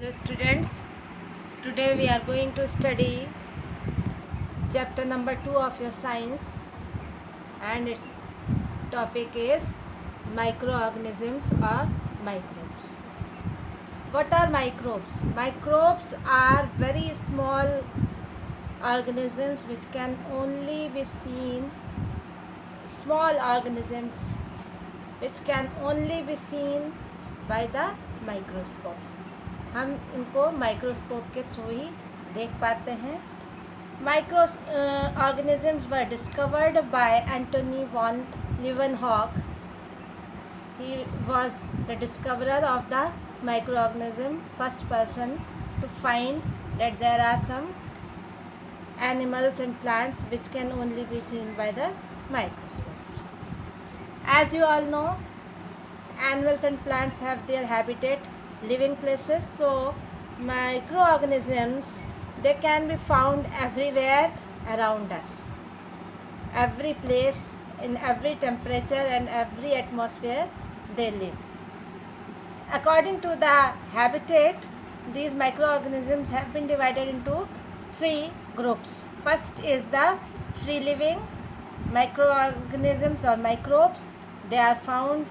Hello students, today we are going to study chapter number 2 of your science, and its topic is microorganisms or microbes. What are microbes? Microbes are very small organisms which can only be seen, small organisms which can only be seen by the microscopes. हम इनको microscope के through ही देख पाते हैं. Micro organisms were discovered by Antony von Leeuwenhoek. He was the discoverer of the microorganism, first person to find that there are some animals and plants which can only be seen by the microscopes. As you all know, animals and plants have their habitat, living places. So microorganisms, they can be found everywhere around us, every place, in every temperature and every atmosphere they live. According to the habitat, these microorganisms have been divided into three groups. First is the free living microorganisms or microbes. They are found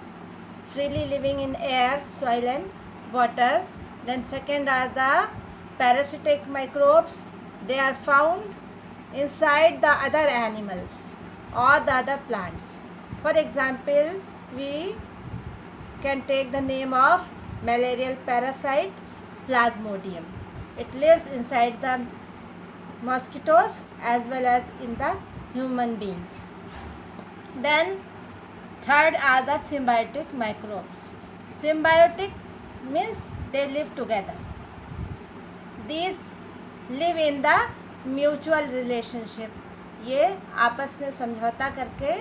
freely living in air, soil and water. Then second are the parasitic microbes. They are found inside the other animals or the other plants. For example, we can take the name of malarial parasite Plasmodium. It lives inside the mosquitoes as well as in the human beings. Then third are the symbiotic microbes. Symbiotic means they live together. These live in the mutual relationship. ये आपस में समझौता करके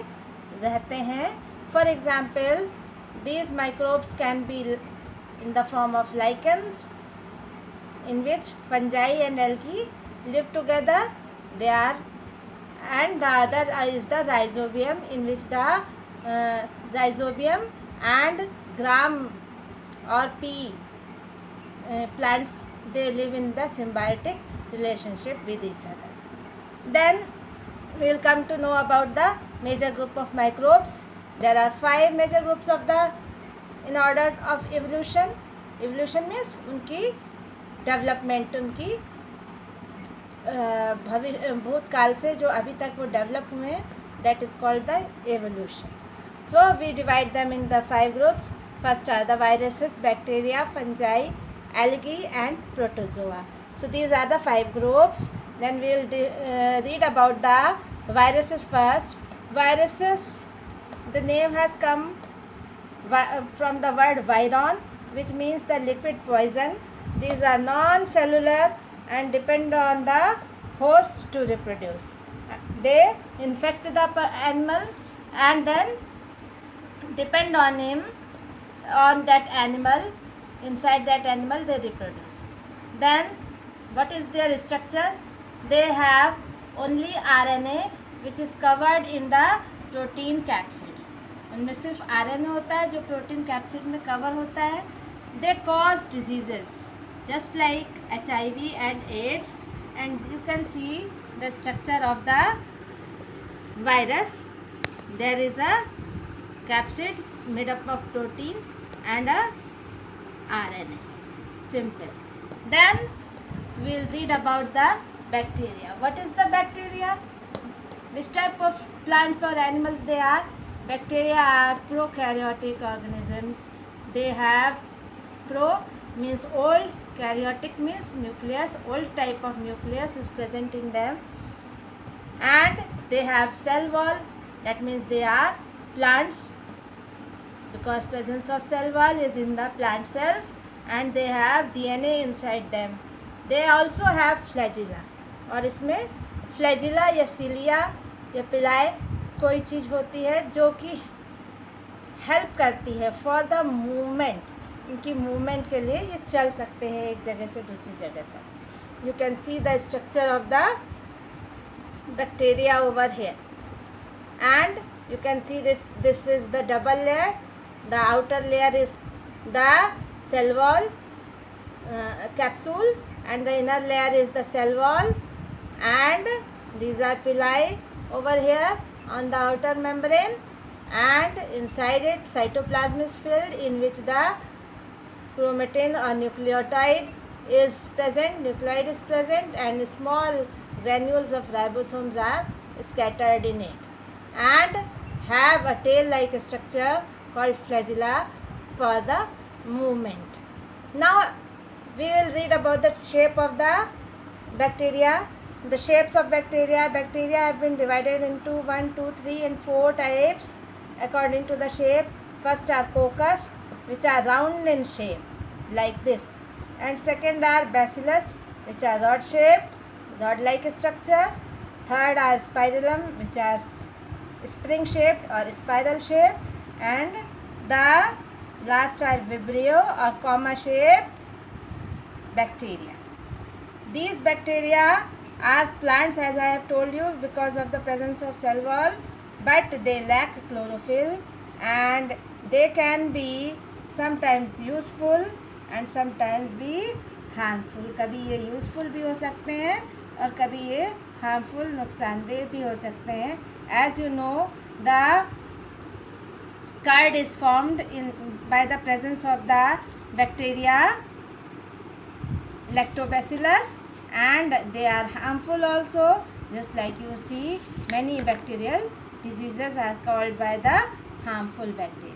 रहते हैं. For example, these microbes can be in the form of lichens, in which fungi and algae live together. They are, and the other is the rhizobium, in which the rhizobium and gram or pea plants, they live in the symbiotic relationship with each other. Then we will come to know about the major group of microbes. There are 5 major groups of the in order of evolution. Evolution means उनकी development, उनकी भूतकाल से जो अभी तक वो develop हुए हैं, that is called the evolution. So we divide them in the 5 groups. First are the viruses, bacteria, fungi, algae and protozoa. So these are the 5 groups. Then we will read about the viruses first. Viruses, the name has come from the word viron, which means the liquid poison. These are non-cellular and depend on the host to reproduce. They infect the animal and then depend on him, on that animal. Inside that animal they reproduce. Then what is their structure? They have only RNA which is covered in the protein capsid. उनमें सिर्फ RNA होता है जो protein capsid में cover होता है. They cause diseases just like HIV and AIDS, and you can see the structure of the virus. There is a capsid made up of protein and a RNA. Simple. Then we will read about the bacteria. What is the bacteria? Which type of plants or animals they are? Bacteria are prokaryotic organisms. They have pro means old, karyotic means nucleus, old type of nucleus is present in them, and they have cell wall, that means they are plants because presence of cell wall is in the plant cells, and they have DNA inside them. They also have flagella, और इसमें flagella या cilia या पिलाए कोई चीज़ होती है जो कि हेल्प करती है फॉर द मूवमेंट. इनकी मूवमेंट के लिए ये चल सकते हैं एक जगह से दूसरी जगह तक. You can see the structure of the bacteria over here, and you can see this is the double layer. The outer layer is the cell wall capsule, and the inner layer is the cell wall, and these are pili over here on the outer membrane, and inside it cytoplasm is filled, in which the chromatin or nucleotide is present, nucleide is present, and small granules of ribosomes are scattered in it, and have a tail like structure called flagella for the movement. Now we will read about the shape of the bacteria. The shapes of bacteria have been divided into 1, 2, 3 and 4 types according to the shape. First are coccus, which are round in shape like this, and second are bacillus, which are rod shaped, rod like structure. Third are spirillum, which are spring shaped or spiral shaped, and the last are vibrio or comma shaped bacteria. These bacteria are plants, as I have told you, because of the presence of cell wall, but they lack chlorophyll, and they can be sometimes useful and sometimes be harmful. कभी ये useful भी हो सकते हैं और कभी ये harmful नुकसानदेह भी हो सकते हैं. As you know, the curd is formed by the presence of the bacteria Lactobacillus, and they are harmful also. Just like you see, many bacterial diseases are called by the harmful bacteria.